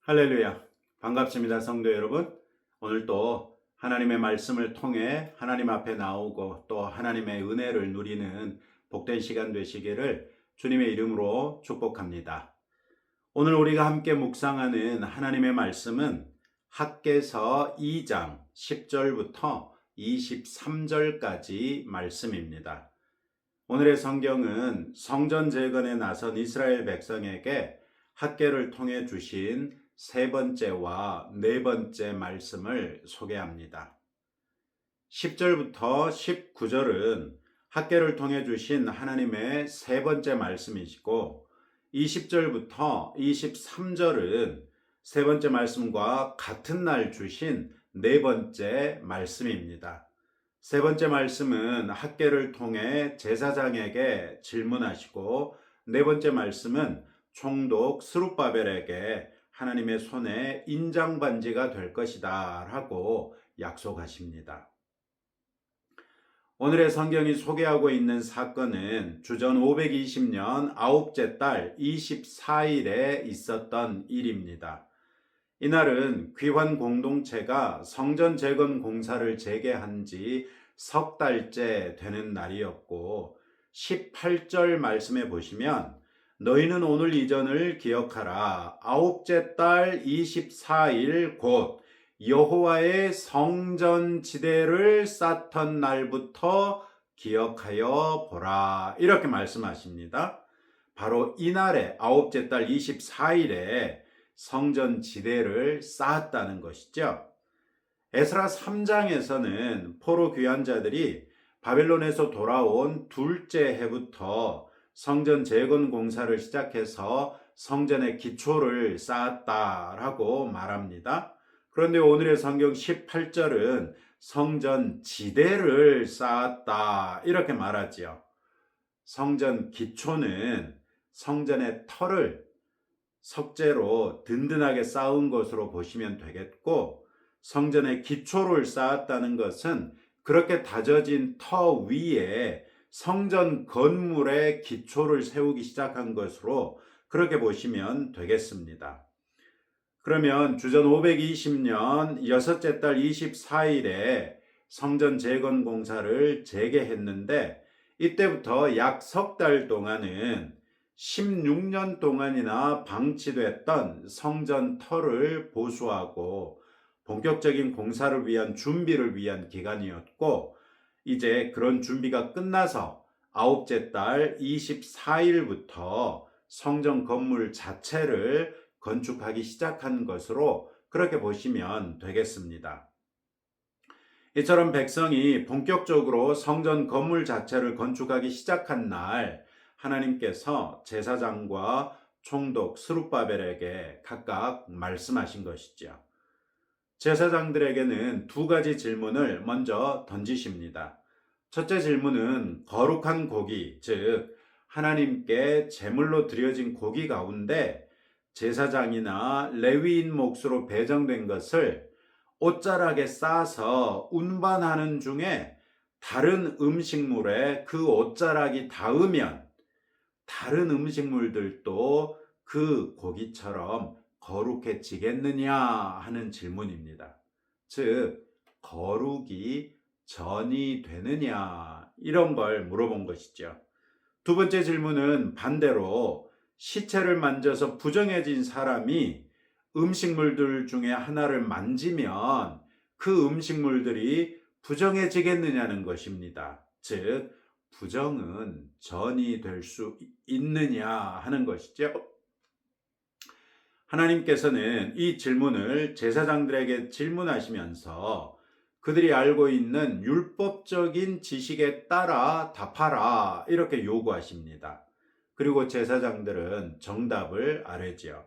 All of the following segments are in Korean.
할렐루야. 반갑습니다, 성도 여러분. 오늘 또 하나님의 말씀을 통해 하나님 앞에 나오고 또 하나님의 은혜를 누리는 복된 시간 되시기를 주님의 이름으로 축복합니다. 오늘 우리가 함께 묵상하는 하나님의 말씀은 학개서 2장 10절부터 23절까지 말씀입니다. 오늘의 성경은 성전 재건에 나선 이스라엘 백성에게 학개를 통해 주신 세 번째와 네 번째 말씀을 소개합니다. 10절부터 19절은 학개를 통해 주신 하나님의 세 번째 말씀이시고 20절부터 23절은 세 번째 말씀과 같은 날 주신 네 번째 말씀입니다. 세 번째 말씀은 학개를 통해 제사장에게 질문하시고 네 번째 말씀은 총독 스룹바벨에게 하나님의 손에 인장반지가 될 것이다 라고 약속하십니다. 오늘의 성경이 소개하고 있는 사건은 주전 520년 아홉째 달 24일에 있었던 일입니다. 이날은 귀환 공동체가 성전 재건 공사를 재개한 지 석 달째 되는 날이었고 18절 말씀에 보시면 너희는 오늘 이전을 기억하라. 아홉째 달 24일 곧 여호와의 성전 지대를 쌓던 날부터 기억하여 보라. 이렇게 말씀하십니다. 바로 이날에 아홉째 달 24일에 성전 지대를 쌓았다는 것이죠. 에스라 3장에서는 포로 귀환자들이 바벨론에서 돌아온 둘째 해부터 성전 재건 공사를 시작해서 성전의 기초를 쌓았다라고 말합니다. 그런데 오늘의 성경 18절은 성전 지대를 쌓았다 이렇게 말하지요. 성전 기초는 성전의 터를 석재로 든든하게 쌓은 것으로 보시면 되겠고, 성전의 기초를 쌓았다는 것은 그렇게 다져진 터 위에 성전 건물의 기초를 세우기 시작한 것으로 그렇게 보시면 되겠습니다. 그러면 주전 520년 여섯째 달 24일에 성전 재건 공사를 재개했는데 이때부터 약 석 달 동안은 16년 동안이나 방치됐던 성전 터를 보수하고 본격적인 공사를 위한 준비를 위한 기간이었고, 이제 그런 준비가 끝나서 아홉째 달 24일부터 성전 건물 자체를 건축하기 시작한 것으로 그렇게 보시면 되겠습니다. 이처럼 백성이 본격적으로 성전 건물 자체를 건축하기 시작한 날 하나님께서 제사장과 총독 스룹바벨에게 각각 말씀하신 것이죠. 제사장들에게는 두 가지 질문을 먼저 던지십니다. 첫째 질문은 거룩한 고기, 즉 하나님께 제물로 드려진 고기 가운데 제사장이나 레위인 몫으로 배정된 것을 옷자락에 싸서 운반하는 중에 다른 음식물에 그 옷자락이 닿으면 다른 음식물들도 그 고기처럼 거룩해지겠느냐 하는 질문입니다. 즉, 거룩이 전이 되느냐 이런 걸 물어본 것이죠. 두 번째 질문은 반대로 시체를 만져서 부정해진 사람이 음식물들 중에 하나를 만지면 그 음식물들이 부정해지겠느냐는 것입니다. 즉, 부정은 전이 될 수 있느냐 하는 것이죠. 하나님께서는 이 질문을 제사장들에게 질문하시면서 그들이 알고 있는 율법적인 지식에 따라 답하라 이렇게 요구하십니다. 그리고 제사장들은 정답을 아뢰지요.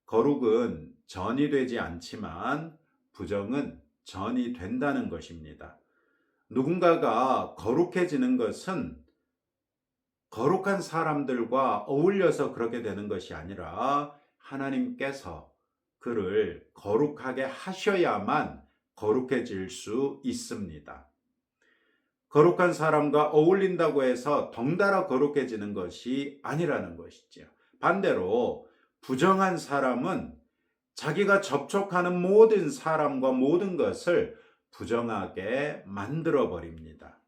거룩은 전이 되지 않지만 부정은 전이 된다는 것입니다. 누군가가 거룩해지는 것은 거룩한 사람들과 어울려서 그렇게 되는 것이 아니라 하나님께서 그를 거룩하게 하셔야만 거룩해질 수 있습니다. 거룩한 사람과 어울린다고 해서 덩달아 거룩해지는 것이 아니라는 것이죠. 반대로 부정한 사람은 자기가 접촉하는 모든 사람과 모든 것을 부정하게 만들어 버립니다.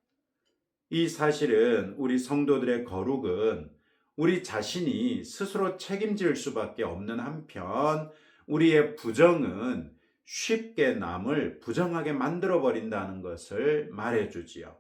이 사실은 우리 성도들의 거룩은 우리 자신이 스스로 책임질 수밖에 없는 한편, 우리의 부정은 쉽게 남을 부정하게 만들어 버린다는 것을 말해주지요.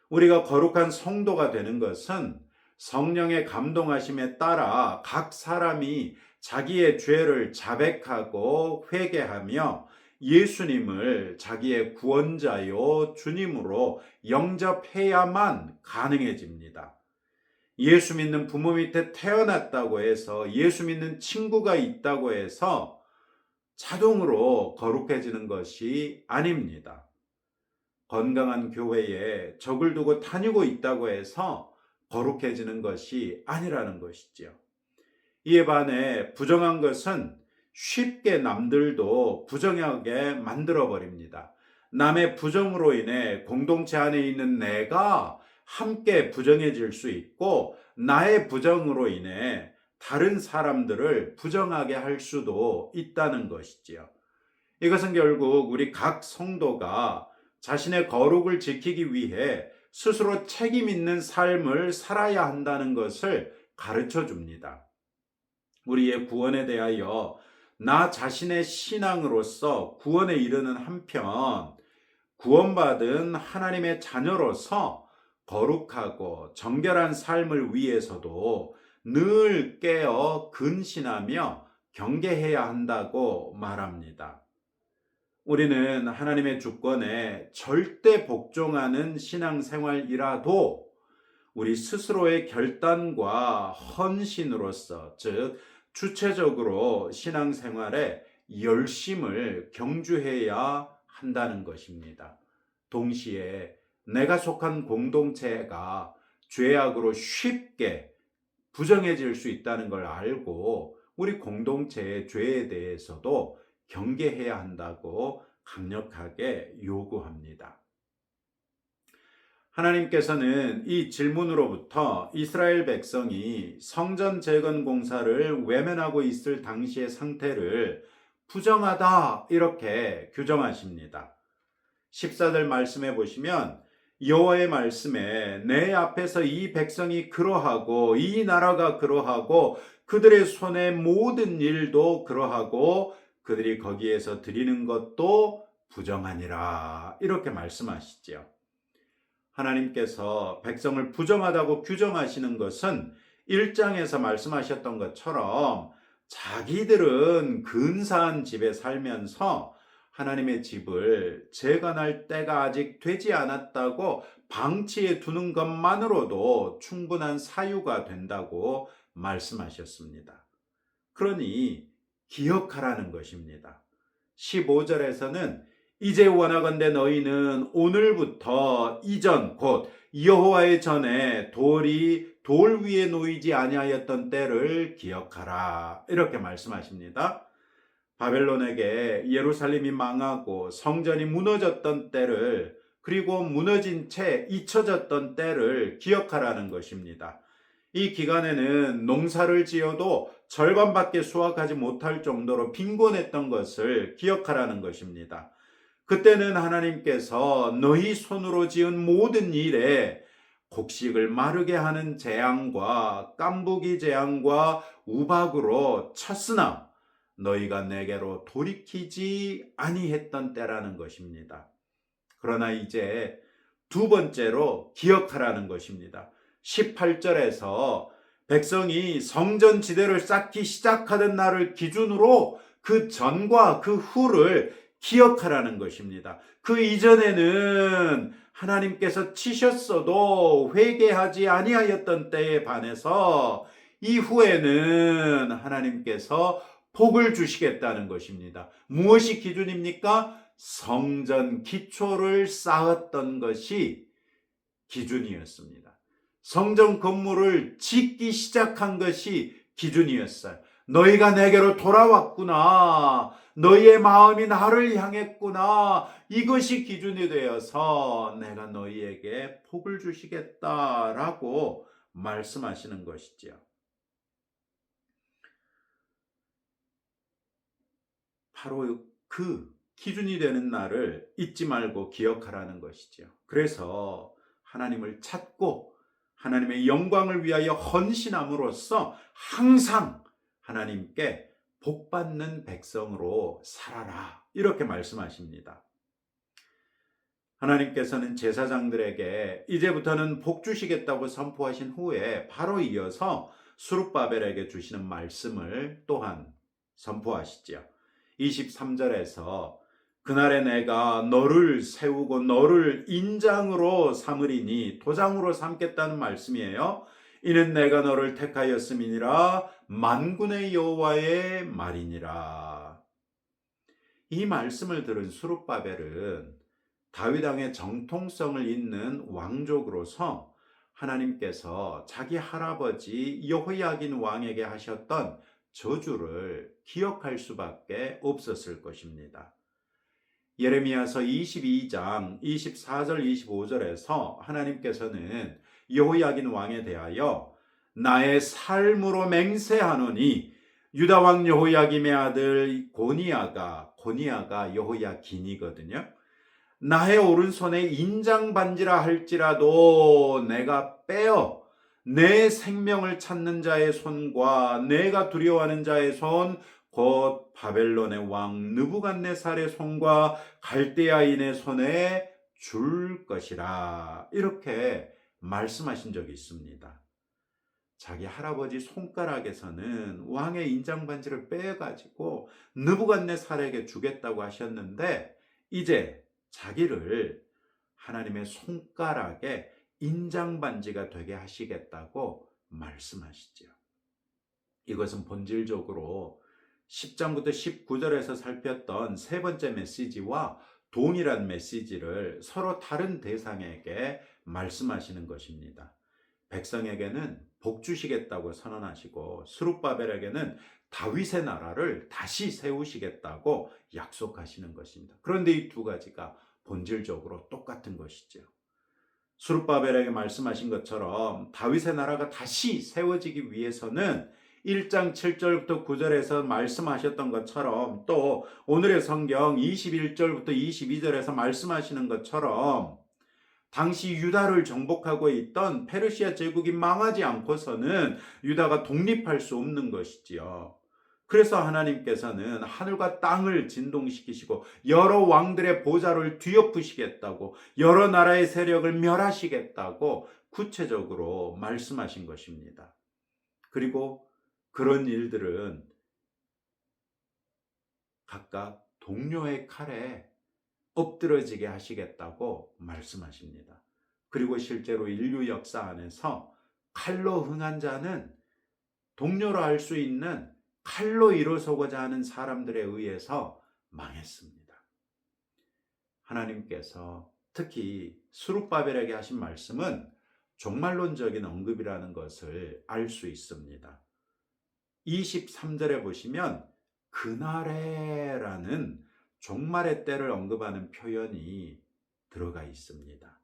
우리가 거룩한 성도가 되는 것은 성령의 감동하심에 따라 각 사람이 자기의 죄를 자백하고 회개하며 예수님을 자기의 구원자요 주님으로 영접해야만 가능해집니다. 예수 믿는 부모 밑에 태어났다고 해서, 예수 믿는 친구가 있다고 해서 자동으로 거룩해지는 것이 아닙니다. 건강한 교회에 적을 두고 다니고 있다고 해서 거룩해지는 것이 아니라는 것이지요. 이에 반해 부정한 것은 쉽게 남들도 부정하게 만들어 버립니다. 남의 부정으로 인해 공동체 안에 있는 내가 함께 부정해질 수 있고, 나의 부정으로 인해 다른 사람들을 부정하게 할 수도 있다는 것이지요. 이것은 결국 우리 각 성도가 자신의 거룩을 지키기 위해 스스로 책임 있는 삶을 살아야 한다는 것을 가르쳐 줍니다. 우리의 구원에 대하여 나 자신의 신앙으로서 구원에 이르는 한편, 구원받은 하나님의 자녀로서 거룩하고 정결한 삶을 위해서도 늘 깨어 근신하며 경계해야 한다고 말합니다. 우리는 하나님의 주권에 절대 복종하는 신앙생활이라도 우리 스스로의 결단과 헌신으로서, 즉 주체적으로 신앙생활에 열심을 경주해야 한다는 것입니다. 동시에 내가 속한 공동체가 죄악으로 쉽게 부정해질 수 있다는 걸 알고 우리 공동체의 죄에 대해서도 경계해야 한다고 강력하게 요구합니다. 하나님께서는 이 질문으로부터 이스라엘 백성이 성전 재건 공사를 외면하고 있을 당시의 상태를 부정하다 이렇게 규정하십니다. 14절 말씀해 보시면, 여호와의 말씀에 내 앞에서 이 백성이 그러하고 이 나라가 그러하고 그들의 손의 모든 일도 그러하고 그들이 거기에서 드리는 것도 부정하니라 이렇게 말씀하시죠. 하나님께서 백성을 부정하다고 규정하시는 것은 1장에서 말씀하셨던 것처럼 자기들은 근사한 집에 살면서 하나님의 집을 재건할 때가 아직 되지 않았다고 방치해 두는 것만으로도 충분한 사유가 된다고 말씀하셨습니다. 그러니 기억하라는 것입니다. 15절에서는 이제 원하건대 너희는 오늘부터 이전 곧 여호와의 전에 돌 위에 놓이지 아니하였던 때를 기억하라 이렇게 말씀하십니다. 바벨론에게 예루살렘이 망하고 성전이 무너졌던 때를, 그리고 무너진 채 잊혀졌던 때를 기억하라는 것입니다. 이 기간에는 농사를 지어도 절반밖에 수확하지 못할 정도로 빈곤했던 것을 기억하라는 것입니다. 그때는 하나님께서 너희 손으로 지은 모든 일에 곡식을 마르게 하는 재앙과 깐부기 재앙과 우박으로 쳤으나 너희가 내게로 돌이키지 아니했던 때라는 것입니다. 그러나 이제 두 번째로 기억하라는 것입니다. 18절에서 백성이 성전 지대를 쌓기 시작하던 날을 기준으로 그 전과 그 후를 기억하라는 것입니다. 그 이전에는 하나님께서 치셨어도 회개하지 아니하였던 때에 반해서 이후에는 하나님께서 복을 주시겠다는 것입니다. 무엇이 기준입니까? 성전 기초를 쌓았던 것이 기준이었습니다. 성전 건물을 짓기 시작한 것이 기준이었어요. 너희가 내게로 돌아왔구나. 너희의 마음이 나를 향했구나. 이것이 기준이 되어서 내가 너희에게 복을 주시겠다라고 말씀하시는 것이지요. 바로 그 기준이 되는 날을 잊지 말고 기억하라는 것이죠. 그래서 하나님을 찾고 하나님의 영광을 위하여 헌신함으로써 항상 하나님께 복받는 백성으로 살아라, 이렇게 말씀하십니다. 하나님께서는 제사장들에게 이제부터는 복 주시겠다고 선포하신 후에 바로 이어서 스룹바벨에게 주시는 말씀을 또한 선포하시죠. 23절에서 그날에 내가 너를 세우고 너를 인장으로 삼으리니, 도장으로 삼겠다는 말씀이에요. 이는 내가 너를 택하였음이니라, 만군의 여호와의 말이니라. 이 말씀을 들은 스룹바벨은 다윗 왕의 정통성을 잇는 왕족으로서 하나님께서 자기 할아버지 여호야긴 왕에게 하셨던 저주를 기억할 수밖에 없었을 것입니다. 예레미야서 22장 24절 25절에서 하나님께서는 여호야긴 왕에 대하여 나의 삶으로 맹세하노니, 유다 왕 여호야김의 아들 고니야가 여호야긴이거든요. 나의 오른손에 인장 반지라 할지라도 내가 빼어 내 생명을 찾는 자의 손과 내가 두려워하는 자의 손, 곧 바벨론의 왕 느부갓네살의 손과 갈대아인의 손에 줄 것이라, 이렇게 말씀하신 적이 있습니다. 자기 할아버지 손가락에서는 왕의 인장 반지를 빼가지고 느부갓네살에게 주겠다고 하셨는데, 이제 자기를 하나님의 손가락에 인장 반지가 되게 하시겠다고 말씀하시죠. 이것은 본질적으로 10장부터 19절에서 살폈던 세 번째 메시지와 동일한 메시지를 서로 다른 대상에게 말씀하시는 것입니다. 백성에게는 복 주시겠다고 선언하시고, 스룹바벨에게는 다윗의 나라를 다시 세우시겠다고 약속하시는 것입니다. 그런데 이 두 가지가 본질적으로 똑같은 것이죠. 스룹바벨에게 말씀하신 것처럼 다윗의 나라가 다시 세워지기 위해서는 1장 7절부터 9절에서 말씀하셨던 것처럼, 또 오늘의 성경 21절부터 22절에서 말씀하시는 것처럼 당시 유다를 정복하고 있던 페르시아 제국이 망하지 않고서는 유다가 독립할 수 없는 것이지요. 그래서 하나님께서는 하늘과 땅을 진동시키시고 여러 왕들의 보좌를 뒤엎으시겠다고, 여러 나라의 세력을 멸하시겠다고 구체적으로 말씀하신 것입니다. 그리고 그런 일들은 각각 동료의 칼에 엎드러지게 하시겠다고 말씀하십니다. 그리고 실제로 인류 역사 안에서 칼로 흥한 자는 동료로 할 수 있는 칼로 일어서고자 하는 사람들에 의해서 망했습니다. 하나님께서 특히 스룹바벨에게 하신 말씀은 종말론적인 언급이라는 것을 알 수 있습니다. 23절에 보시면 그날에라는 종말의 때를 언급하는 표현이 들어가 있습니다.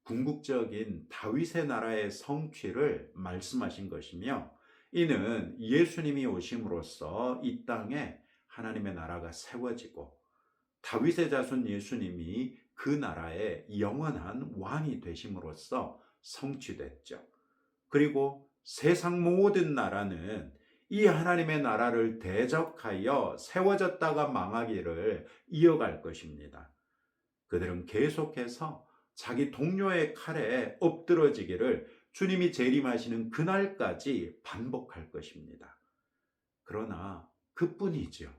궁극적인 다윗의 나라의 성취를 말씀하신 것이며, 이는 예수님이 오심으로써 이 땅에 하나님의 나라가 세워지고 다윗의 자손 예수님이 그 나라의 영원한 왕이 되심으로써 성취됐죠. 그리고 세상 모든 나라는 이 하나님의 나라를 대적하여 세워졌다가 망하기를 이어갈 것입니다. 그들은 계속해서 자기 동료의 칼에 엎드러지기를 주님이 재림하시는 그날까지 반복할 것입니다. 그러나 그뿐이죠.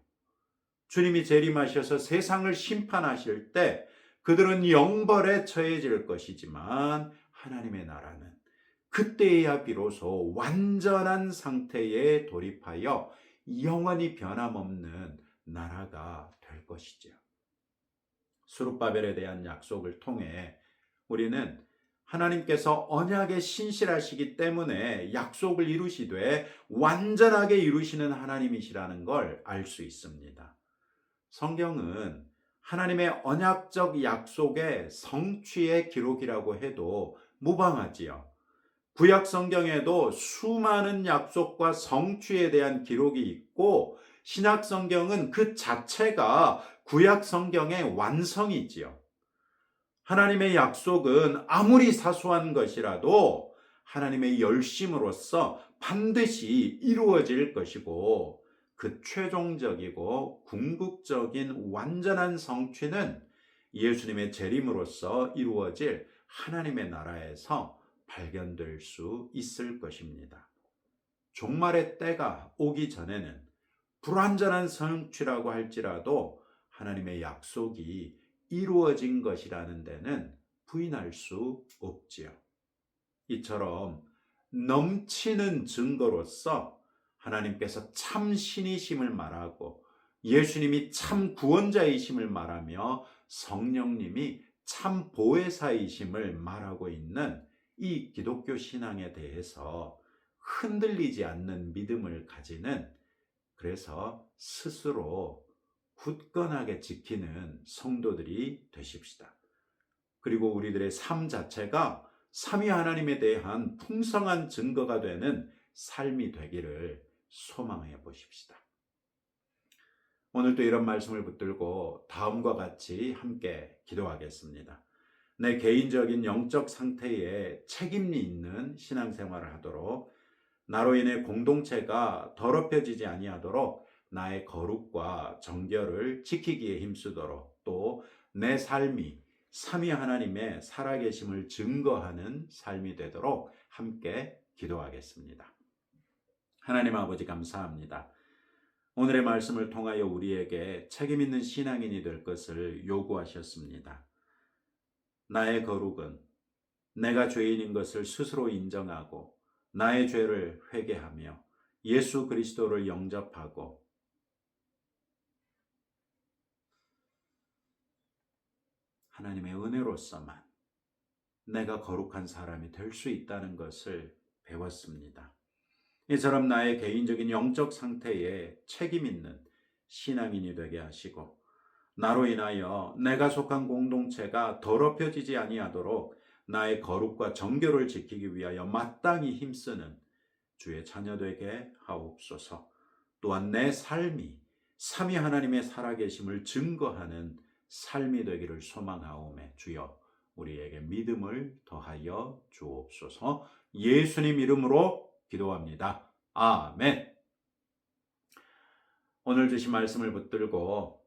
주님이 재림하셔서 세상을 심판하실 때 그들은 영벌에 처해질 것이지만, 하나님의 나라는 그때야 비로소 완전한 상태에 돌입하여 영원히 변함없는 나라가 될 것이죠. 스룹바벨에 대한 약속을 통해 우리는 하나님께서 언약에 신실하시기 때문에 약속을 이루시되 완전하게 이루시는 하나님이시라는 걸 알 수 있습니다. 성경은 하나님의 언약적 약속의 성취의 기록이라고 해도 무방하지요. 구약 성경에도 수많은 약속과 성취에 대한 기록이 있고, 신약 성경은 그 자체가 구약 성경의 완성이지요. 하나님의 약속은 아무리 사소한 것이라도 하나님의 열심으로써 반드시 이루어질 것이고, 그 최종적이고 궁극적인 완전한 성취는 예수님의 재림으로써 이루어질 하나님의 나라에서 발견될 수 있을 것입니다. 종말의 때가 오기 전에는 불완전한 성취라고 할지라도 하나님의 약속이 이루어진 것이라는 데는 부인할 수 없지요. 이처럼 넘치는 증거로서 하나님께서 참 신이심을 말하고, 예수님이 참 구원자이심을 말하며, 성령님이 참 보혜사이심을 말하고 있는 이 기독교 신앙에 대해서 흔들리지 않는 믿음을 가지는, 그래서 스스로 굳건하게 지키는 성도들이 되십시다. 그리고 우리들의 삶 자체가 삼위 하나님에 대한 풍성한 증거가 되는 삶이 되기를 소망해 보십시다. 오늘도 이런 말씀을 붙들고 다음과 같이 함께 기도하겠습니다. 내 개인적인 영적 상태에 책임이 있는 신앙생활을 하도록, 나로 인해 공동체가 더럽혀지지 아니하도록 나의 거룩과 정결을 지키기에 힘쓰도록, 또 내 삶이 삼위 하나님의 살아계심을 증거하는 삶이 되도록 함께 기도하겠습니다. 하나님 아버지, 감사합니다. 오늘의 말씀을 통하여 우리에게 책임 있는 신앙인이 될 것을 요구하셨습니다. 나의 거룩은 내가 죄인인 것을 스스로 인정하고, 나의 죄를 회개하며 예수 그리스도를 영접하고, 하나님의 은혜로서만 내가 거룩한 사람이 될 수 있다는 것을 배웠습니다. 이처럼 나의 개인적인 영적 상태에 책임 있는 신앙인이 되게 하시고, 나로 인하여 내가 속한 공동체가 더럽혀지지 아니하도록 나의 거룩과 정결을 지키기 위하여 마땅히 힘쓰는 주의 자녀 되게 하옵소서. 또한 내 삶이 삼위 하나님의 살아계심을 증거하는 삶이 되기를 소망하오매, 주여 우리에게 믿음을 더하여 주옵소서. 예수님 이름으로 기도합니다. 아멘. 오늘 주신 말씀을 붙들고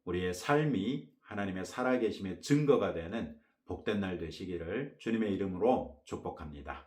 우리의 삶이 하나님의 살아계심의 증거가 되는 복된 날 되시기를 주님의 이름으로 축복합니다.